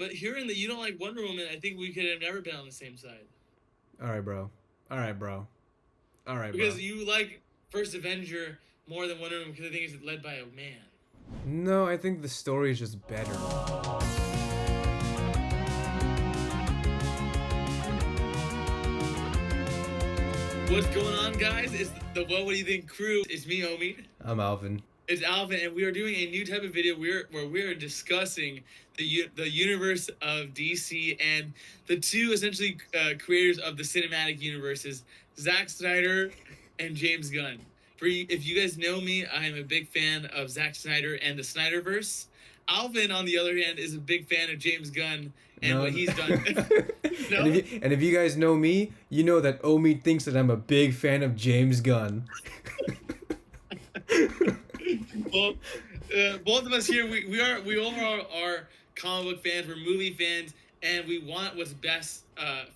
But hearing that you don't like Wonder Woman, I think we could have never been on the same side. All right, bro. All right, bro. All right, bro. Because you like First Avenger more than Wonder Woman because I think it's led by a man. No, I think the story is just better. What's going on, guys? It's the What Would You Think crew. It's me, Omid. I'm Alvin. It's Alvan, and we are doing a new type of video where we are discussing the universe of DC and the two essentially creators of the cinematic universes, Zack Snyder and James Gunn. If you guys know me, I am a big fan of Zack Snyder and the Snyderverse. Alvin, on the other hand, is a big fan of James Gunn and what he's done. No? And if you guys know me, you know that Omid thinks that I'm a big fan of James Gunn. Well, both of us here, we overall are comic book fans. We're movie fans, and we want what's best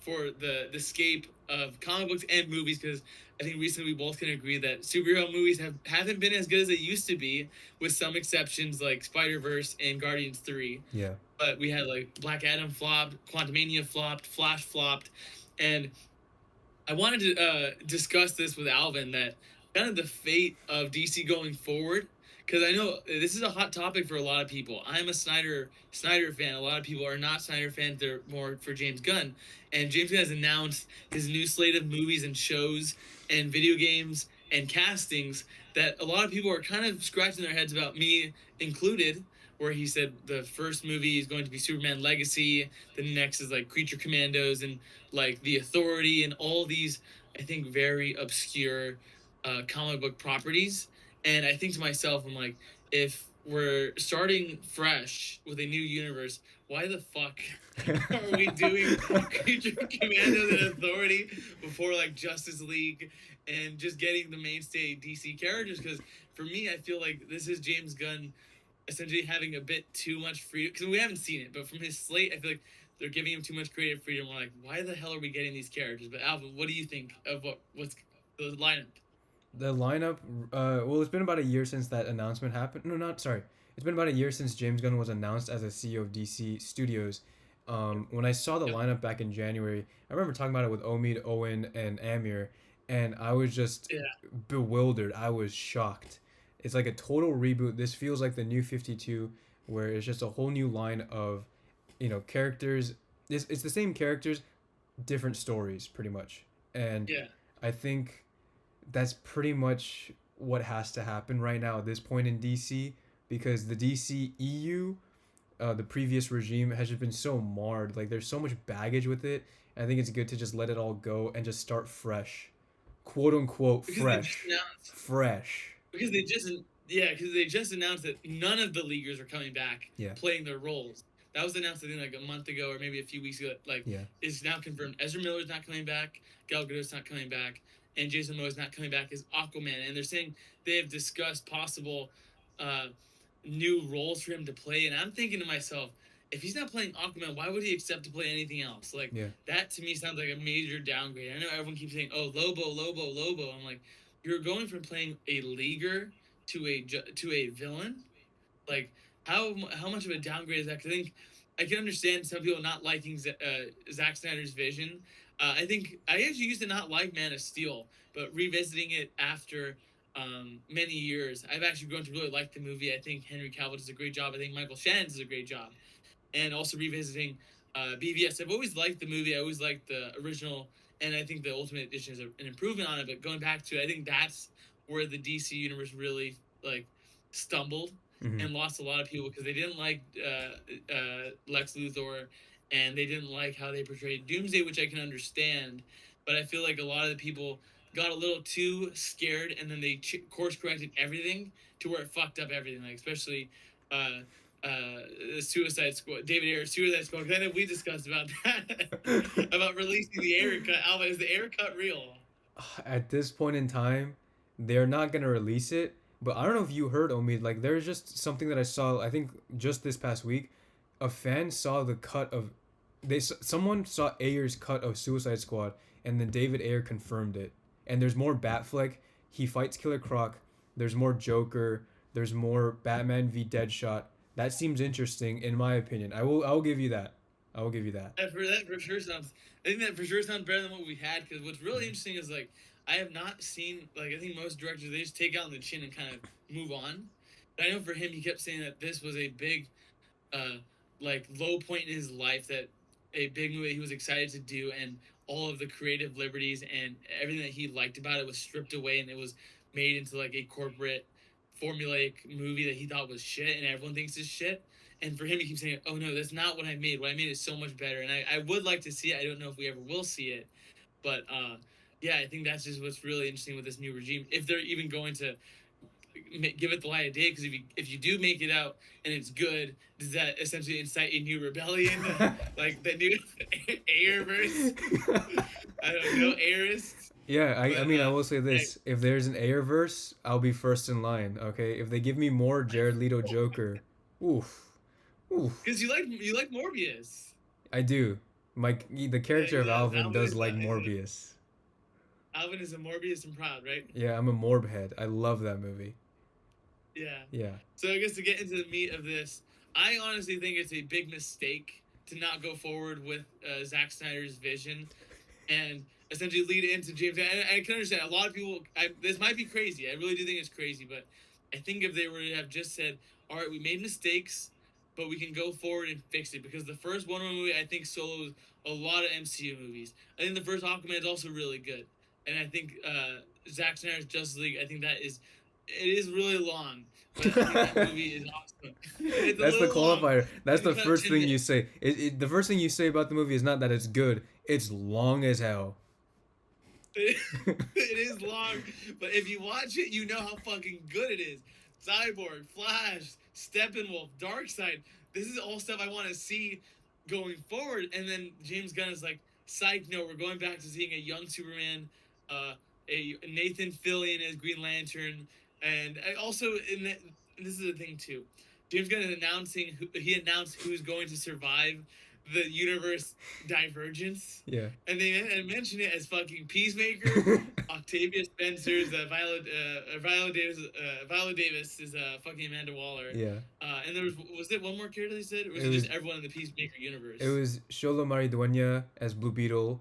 for the scape of comic books and movies. Because I think recently we both can agree that superhero movies haven't been as good as they used to be, with some exceptions like Spider-Verse and Guardians 3. Yeah. But we had like Black Adam flopped, Quantumania flopped, Flash flopped, and I wanted to discuss this with Alvin, that kind of the fate of DC going forward, because I know this is a hot topic for a lot of people. I'm a Snyder fan. A lot of people are not Snyder fans. They're more for James Gunn. And James Gunn has announced his new slate of movies and shows and video games and castings that a lot of people are kind of scratching their heads about, me included, where he said the first movie is going to be Superman Legacy, the next is like Creature Commandos and like The Authority and all these, I think, very obscure comic book properties. And I think to myself, I'm like, if we're starting fresh with a new universe, why the fuck are we doing Creature Commandos and Authority before like Justice League and just getting the mainstay DC characters? Because for me, I feel like this is James Gunn essentially having a bit too much freedom, because we haven't seen it, but from his slate, I feel like they're giving him too much creative freedom. We're like, why the hell are we getting these characters? But Alvin, what do you think of what's the lineup? The lineup, well, it's been about a year since that announcement happened. No, not sorry. It's been about a year since James Gunn was announced as a CEO of DC Studios. When I saw the lineup back in January, I remember talking about it with Omid, Owen, and Amir, and I was just bewildered. I was shocked. It's like a total reboot. This feels like the new 52, where it's just a whole new line of, characters. It's the same characters, different stories, pretty much. And I think that's pretty much what has to happen right now at this point in DC, because the DC EU, the previous regime, has just been so marred. Like, there's so much baggage with it. I think it's good to just let it all go and just start fresh, quote unquote, fresh. Because they just announced that none of the leaguers are coming back playing their roles. That was announced, I think, like a month ago or maybe a few weeks ago. It's now confirmed. Ezra Miller's not coming back. Gal Gadot's not coming back. And Jason Momoa's not coming back as Aquaman. And they're saying they have discussed possible new roles for him to play. And I'm thinking to myself, if he's not playing Aquaman, why would he accept to play anything else? That to me sounds like a major downgrade. I know everyone keeps saying, oh, Lobo. I'm like, you're going from playing a leaguer to a villain? Like, how much of a downgrade is that? Because I can understand some people not liking Zack Snyder's vision. I think I actually used to not like Man of Steel, but revisiting it after many years, I've actually grown to really like the movie. I think Henry Cavill does a great job. I think Michael Shannon does a great job. And also revisiting BVS. I've always liked the movie. I always liked the original, and I think the Ultimate Edition is an improvement on it. But going back to it, I think that's where the DC universe really stumbled and lost a lot of people, because they didn't like Lex Luthor, and they didn't like how they portrayed Doomsday, which I can understand. But I feel like a lot of the people got a little too scared, and then they course corrected everything to where it fucked up everything. Like, especially Suicide Squad, David Ayer's Suicide Squad. Because I know we discussed about that, about releasing the Ayer cut. Alvin, is the Ayer cut real? At this point in time, they're not gonna release it. But I don't know if you heard, Omid. Like, there's just something that I saw. I think just this past week, a fan saw the cut of someone saw Ayer's cut of Suicide Squad, and then David Ayer confirmed it. And there's more Batfleck. He fights Killer Croc. There's more Joker. There's more Batman v Deadshot. That seems interesting, in my opinion. I will give you that. I will give you that. That for sure sounds. I think that for sure sounds better than what we had. Because what's really interesting is like I have not seen like I think most directors they just take out on the chin and kind of move on. But I know for him, he kept saying that this was a big, like low point in his life, that a big movie that he was excited to do, and all of the creative liberties and everything that he liked about it was stripped away, and it was made into like a corporate formulaic movie that he thought was shit, and everyone thinks is shit. And for him, he keeps saying, "Oh no, that's not what I made. What I made is so much better." And I would like to see it. I don't know if we ever will see it, but yeah, I think that's just what's really interesting with this new regime. If they're even going to give it the light of day, because if you do make it out and it's good, does that essentially incite a new rebellion, like the new Ayerverse? I don't know, Ayerists. Yeah, I mean, I will say this: if there's an Ayerverse, I'll be first in line. Okay, if they give me more Jared Leto Joker, oof. Because you like Morbius. I do. The character of Alvin does like Morbius. Alvin is a Morbius and proud, right? Yeah, I'm a Morb head. I love that movie. Yeah. Yeah. So I guess to get into the meat of this, I honestly think it's a big mistake to not go forward with Zack Snyder's vision and essentially lead into James. I can understand a lot of people. This might be crazy. I really do think it's crazy, but I think if they were to have just said, "All right, we made mistakes, but we can go forward and fix it," because the first Wonder Woman movie I think solos a lot of MCU movies. I think the first Aquaman is also really good, and I think Zack Snyder's Justice League. I think it is really long, but I think that movie is awesome. That's the qualifier. That's the first thing you say. The first thing you say about the movie is not that it's good. It's long as hell. It is long, but if you watch it, you know how fucking good it is. Cyborg, Flash, Steppenwolf, Darkseid. This is all stuff I want to see going forward. And then James Gunn is like, psych, no, we're going back to seeing a young Superman, a Nathan Fillion as Green Lantern, and this is the thing too. James Gunn is he announced who's going to survive the universe divergence. Yeah. And they mentioned it as fucking Peacemaker, Octavia Spencer's Viola Davis is fucking Amanda Waller. Yeah. And there was it one more character they said, or was it just everyone in the Peacemaker universe? It was Xolo Maridueña as Blue Beetle.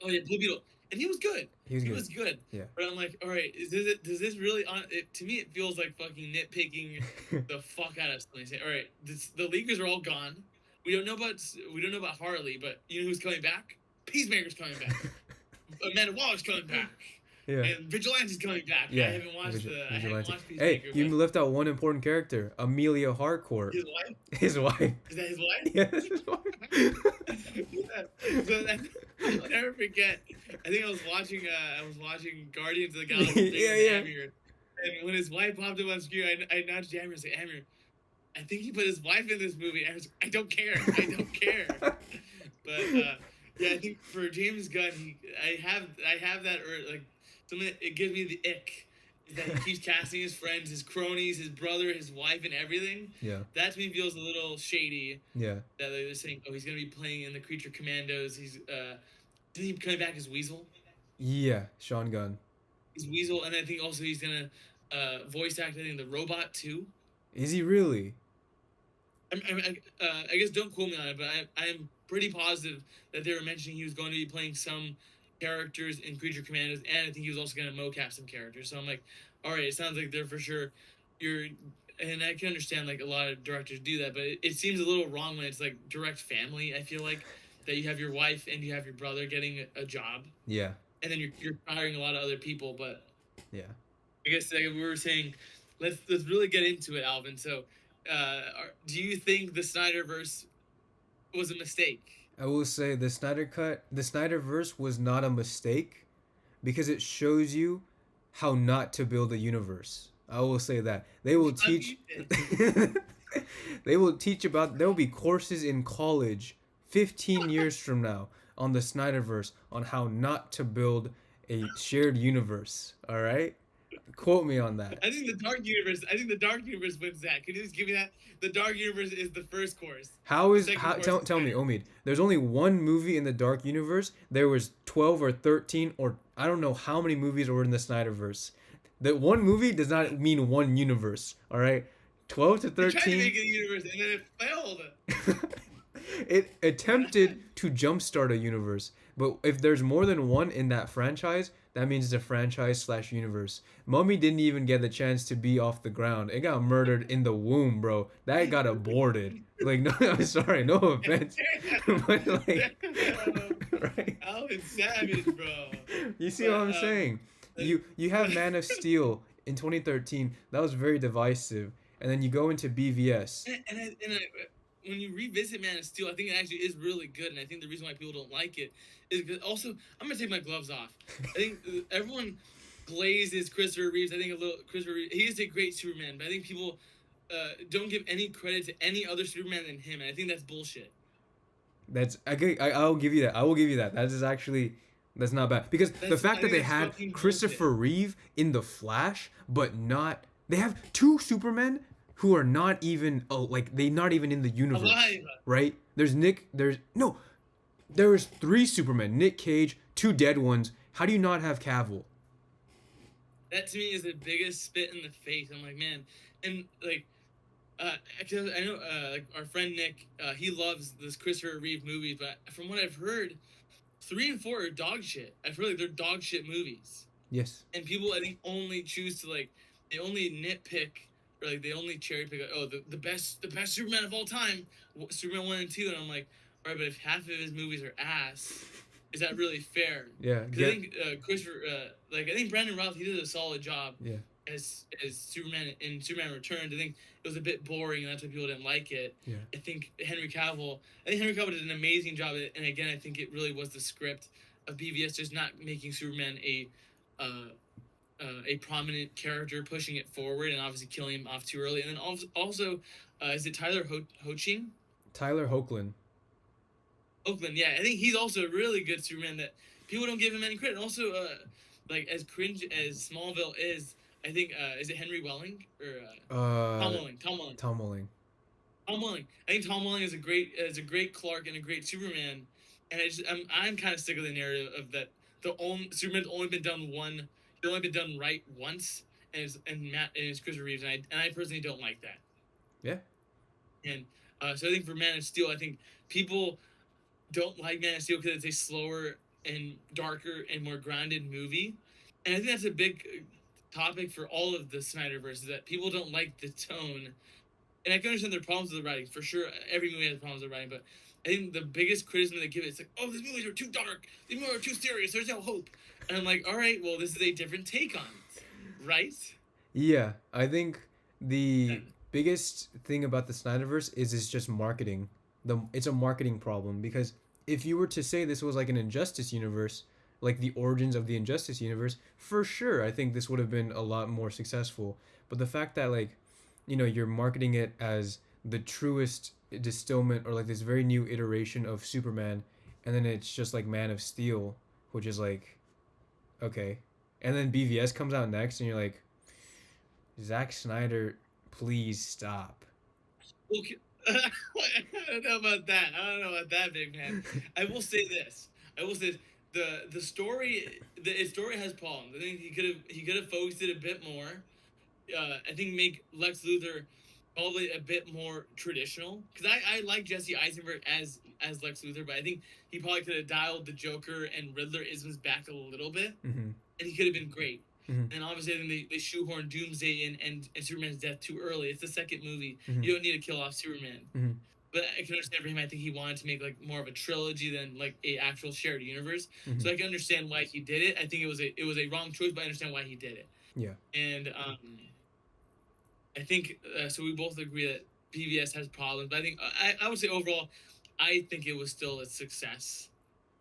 Oh yeah, Blue Beetle. And he was good. He was good. Yeah. But I'm like, all right, does this really to me it feels like fucking nitpicking the fuck out of something. Say, all right, the Leaguers are all gone. We don't know about Harley, but you know who's coming back? Peacemaker's coming back. Amanda Waller's coming back. Yeah. And Vigilante's coming back. Yeah. I haven't watched Peacemaker. Hey, you left out one important character, Amelia Harcourt. His wife? His wife. Is that his wife? Yeah, that's his wife. Yeah. So I'll never forget. I think I was watching Guardians of the Galaxy. Yeah. And when his wife popped up on screen, I nudged Amir and said, "Amir, I think he put his wife in this movie." I was like, I don't care. But yeah, I think for James Gunn, I have that like something that it gives me the ick is that he keeps casting his friends, his cronies, his brother, his wife, and everything. Yeah. That to me feels a little shady. Yeah. That they're saying, oh, he's gonna be playing in the Creature Commandos. He's isn't he coming back as Weasel? Yeah, Sean Gunn. He's Weasel, and I think also he's gonna voice act in the Robot too. Is he really? I guess don't quote me on it, but I'm pretty positive that they were mentioning he was going to be playing some characters in Creature Commandos, and I think he was also going to mocap some characters. So I'm like, all right, it sounds like they're for sure. And I can understand like a lot of directors do that, but it seems a little wrong when it's like direct family. I feel like that you have your wife and you have your brother getting a job. Yeah. And then you're hiring a lot of other people, but yeah. I guess like we were saying, let's really get into it, Alvin. So. Do you think the Snyderverse was a mistake? I will say the Snyderverse was not a mistake because it shows you how not to build a universe. I will say that. They will teach there will be courses in college 15 years from now on the Snyderverse on how not to build a shared universe, all right? Quote me on that. I think the Dark Universe wins that. Can you just give me that? The Dark Universe is the first course. Tell me, Omid. There's only one movie in the Dark Universe. There was 12 or 13 or I don't know how many movies were in the Snyderverse. That one movie does not mean one universe. All right, 12 to 13. They tried to make it a universe and then it failed. It attempted to jumpstart a universe, but if there's more than one in that franchise, that means it's a franchise slash universe. Mummy didn't even get the chance to be off the ground. It got murdered in the womb, bro. That got aborted. Like, no, I'm sorry, no offense, but like, right? Alvin Savage, bro. You see what I'm saying? You have Man of Steel in 2013. That was very divisive, and then you go into BVS. When you revisit Man of Steel, I think it actually is really good, and I think the reason why people don't like it is because also I'm gonna take my gloves off. I think everyone glazes Christopher Reeves. I think Christopher Reeves, he is a great Superman, but I think people don't give any credit to any other Superman than him, and I think that's bullshit. I'll give you that. I will give you that. That is actually that's not bad because the fact that they had Christopher Reeve in the Flash, but not they have two Supermen who are not even they're not even in the universe, right? There's three Supermen, Nick Cage, two dead ones. How do you not have Cavill? That to me is the biggest spit in the face. I'm like, man, and like, actually, I know like our friend Nick, he loves this Christopher Reeve movies, but from what I've heard, 3 and 4 are dog shit. I feel like they're dog shit movies. Yes. And people, I think, only choose to they only nitpick. Or like they only cherry pick. The best Superman of all time, Superman 1 and 2, and I'm like, all right, but if half of his movies are ass, is that really fair? Yeah. I think Christopher, I think Brandon Routh, he did a solid job. Yeah. As Superman in Superman Returns, I think it was a bit boring, and that's why people didn't like it. Yeah. I think Henry Cavill did an amazing job, and again, I think it really was the script of BVS just not making Superman a prominent character, pushing it forward, and obviously killing him off too early. And then also is it Tyler Hoechlin? Tyler Hoechlin. Oakland, yeah. I think he's also a really good Superman that people don't give him any credit. Also, as cringe as Smallville is, I think, is it Henry Welling? Or Tom Welling. Tom Welling. I think Tom Welling is a great Clark and a great Superman. And I'm kind of sick of the narrative of that Superman's only been done right once, and it's Christopher Reeves, and I personally don't like that. Yeah. And so I think for Man of Steel, I think people don't like Man of Steel because it's a slower and darker and more grounded movie, and I think that's a big topic for all of the Snyderverse, is that people don't like the tone. And I can understand their problems with the writing, for sure. Every movie has problems with the writing, but I think the biggest criticism they give is like, oh, these movies are too dark, these movies are too serious, there's no hope. And I'm like, all right, well, this is a different take on it, right? Yeah, I think the biggest thing about the Snyderverse is it's just marketing. It's a marketing problem, because if you were to say this was like an Injustice universe, like the origins of the Injustice universe, for sure, I think this would have been a lot more successful. But the fact that you're marketing it as the truest distillment or like this very new iteration of Superman, and then it's just like Man of Steel, which is like, okay. And then BVS comes out next, and you're like, Zack Snyder, please stop. Okay. I don't know about that, big man. I will say this. The story has problems. I think he could have focused it a bit more. I think make Lex Luthor probably a bit more traditional, because I like Jesse Eisenberg as Lex Luthor, but I think he probably could have dialed the Joker and Riddler isms back a little bit, and he could have been great. And obviously, I think they shoehorn Doomsday in and Superman's death too early. It's the second movie. You don't need to kill off Superman. But I can understand for him. I think he wanted to make like more of a trilogy than like a actual shared universe. So I can understand why he did it. I think it was a wrong choice, but I understand why he did it. Yeah. And I think so. We both agree that BVS has problems, but I think I would say overall, I think it was still a success.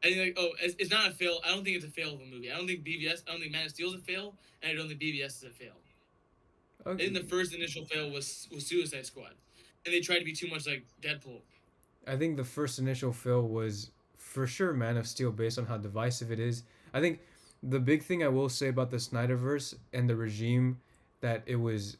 I think it's not a fail. I don't think it's a fail of a movie. I don't think Man of Steel is a fail, and I don't think BVS is a fail. Okay. I think the first initial fail was Suicide Squad, and they tried to be too much like Deadpool. I think the first initial fail was for sure Man of Steel, based on how divisive it is. I think the big thing I will say about the Snyderverse and the regime that it was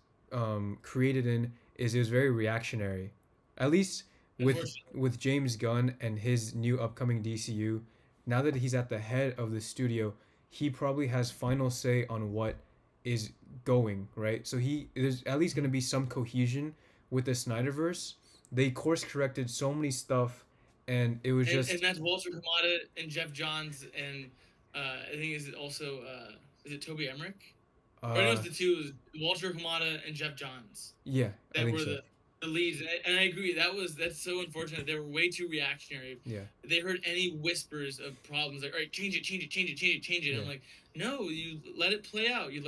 created in is it was very reactionary. At least with James Gunn and his new upcoming DCU, now that he's at the head of the studio, he probably has final say on what is going, right? So there's at least going to be some cohesion with the Snyderverse. They course corrected so many stuff and it was and that's Walter Hamada and Jeff Johns, and I think is it Toby Emmerich? Or no, it's the two, Walter Hamada and Jeff Johns. Yeah, that were the leads, and I agree. That's so unfortunate. They were way too reactionary. Yeah. They heard any whispers of problems, like, all right, change it. Yeah. And I'm like, no, you let it play out. You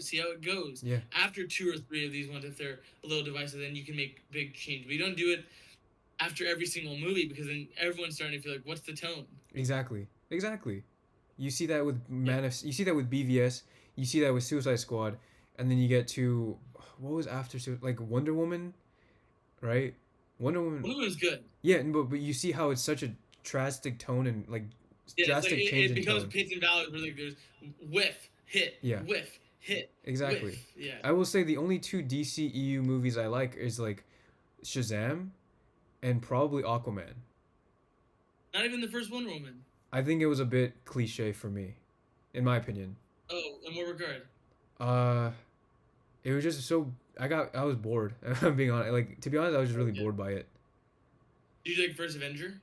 see how it goes. Yeah. After 2 or 3 of these ones, if they're a little divisive, then you can make big change. But you don't do it after every single movie, because then everyone's starting to feel like, what's the tone? Exactly. You see that with you see that with BVS. You see that with Suicide Squad, and then you get to what was after like Wonder Woman, right? Wonder Woman's good. Yeah, but you see how it's such a drastic tone and like drastic change in tone. It becomes pits and valleys where like there's whiff, hit, whiff, hit. Exactly. Whiff. Yeah. I will say the only 2 DCEU movies I like is like Shazam, and probably Aquaman. Not even the first Wonder Woman. I think it was a bit cliche for me, in my opinion. Oh, in what regard? It was just so I was bored. I'm being honest. Like, to be honest, I was just really bored by it. Did you like First Avenger?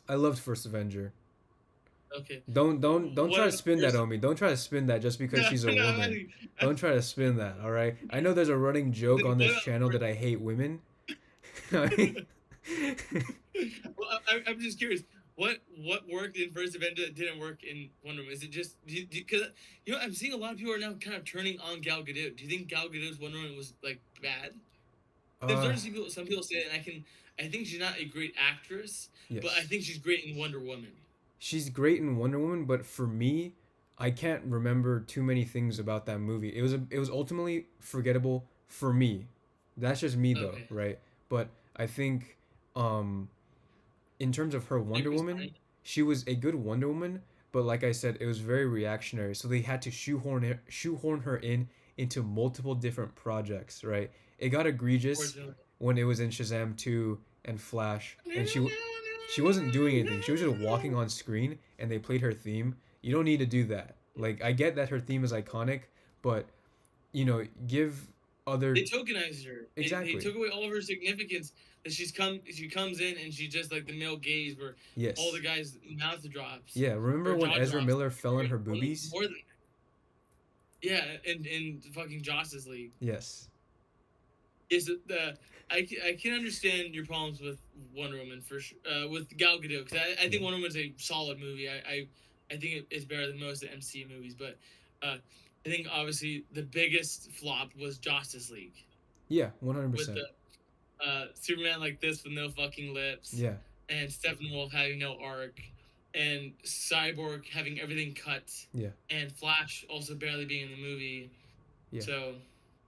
I loved First Avenger. Okay. Don't try to spin that on me. Don't try to spin that just because she's a woman. Don't try to spin that. All right. I know there's a running joke on this channel that I hate women. Well, I'm just curious. What worked in First Avenger that didn't work in Wonder Woman? Is it just because I'm seeing a lot of people are now kind of turning on Gal Gadot. Do you think Gal Gadot's Wonder Woman was like bad? I'm starting to see some people say it, and I think she's not a great actress, but I think she's great in Wonder Woman. She's great in Wonder Woman, but for me, I can't remember too many things about that movie. It was ultimately forgettable for me. That's just me though, right? But I think in terms of her Wonder Woman, she was a good Wonder Woman, but like I said, it was very reactionary. So they had to shoehorn her into multiple different projects, right? It got egregious when it was in Shazam 2 and Flash, and she wasn't doing anything. She was just walking on screen, and they played her theme. You don't need to do that. Like, I get that her theme is iconic, but give other. They tokenized her. Exactly. They took away all of her significance. That she comes in and she just like the male gaze where all the guys' mouth drops. Yeah, remember when Ezra Miller fell in her boobies? Yeah, in fucking Justice League. Yes. Is I can understand your problems with Wonder Woman for sure, with Gal Gadot, because I think Wonder Woman's a solid movie. I think it's better than most of the MCU movies, but I think obviously the biggest flop was Justice League. Yeah, 100%. With the Superman like this with no fucking lips. Yeah. And Steppenwolf having no arc, and Cyborg having everything cut. Yeah. And Flash also barely being in the movie. Yeah. So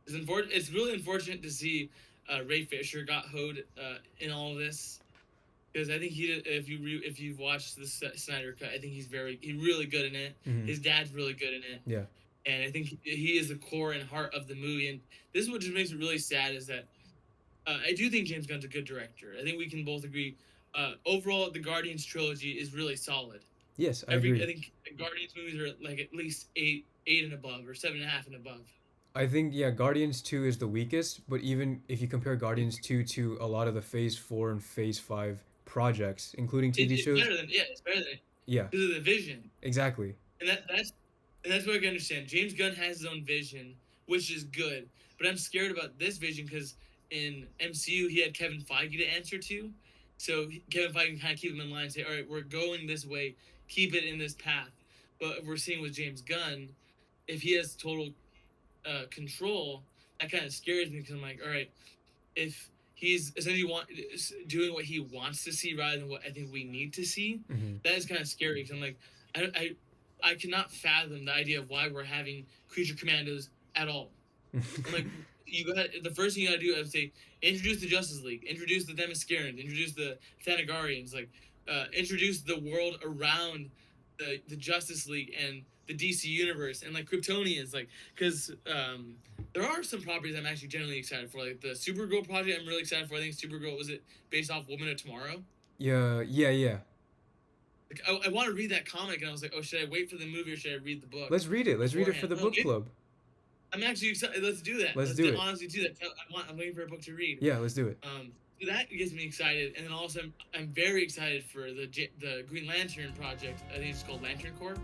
it's really unfortunate to see Ray Fisher got hoed in all of this, because I think if you've watched the Snyder cut, I think he's really good in it. Mm-hmm. His dad's really good in it. Yeah. And I think he is the core and heart of the movie. And this is what just makes it really sad, is that I do think James Gunn's a good director. I think we can both agree. Overall, the Guardians trilogy is really solid. Yes, I agree. I think Guardians movies are like at least 8 and above, or 7.5 and above. I think Guardians 2 is the weakest, but even if you compare Guardians 2 to a lot of the Phase 4 and Phase 5 projects, including TV shows, it's better than it. Yeah. Because of the vision. Exactly. And that's what I can understand. James Gunn has his own vision, which is good, but I'm scared about this vision because in MCU, he had Kevin Feige to answer to. So Kevin Feige can kind of keep him in line and say, all right, we're going this way. Keep it in this path. But we're seeing with James Gunn, if he has total control, that kind of scares me, because I'm like, all right, if he's essentially doing what he wants to see rather than what I think we need to see, that is kind of scary, because I'm like, I cannot fathom the idea of why we're having creature commandos at all. I'm like, the first thing you gotta do is say, introduce the Justice League, introduce the Themyscirans, introduce the Thanagarians, like introduce the world around the Justice League and the DC universe, and like Kryptonians, like, because there are some properties I'm actually genuinely excited for, like the Supergirl project. I'm really excited for. I think Supergirl, was it based off Woman of Tomorrow? Yeah. Like, I want to read that comic, and I was like, oh, should I wait for the movie or should I read the book? Let's read it. Let's read it for the book club. I'm actually excited. Let's do that. Let's do it. Honestly do that. I'm waiting for a book to read. Yeah, let's do it. that gets me excited, and then also I'm very excited for the Green Lantern project. I think it's called Lantern Corps.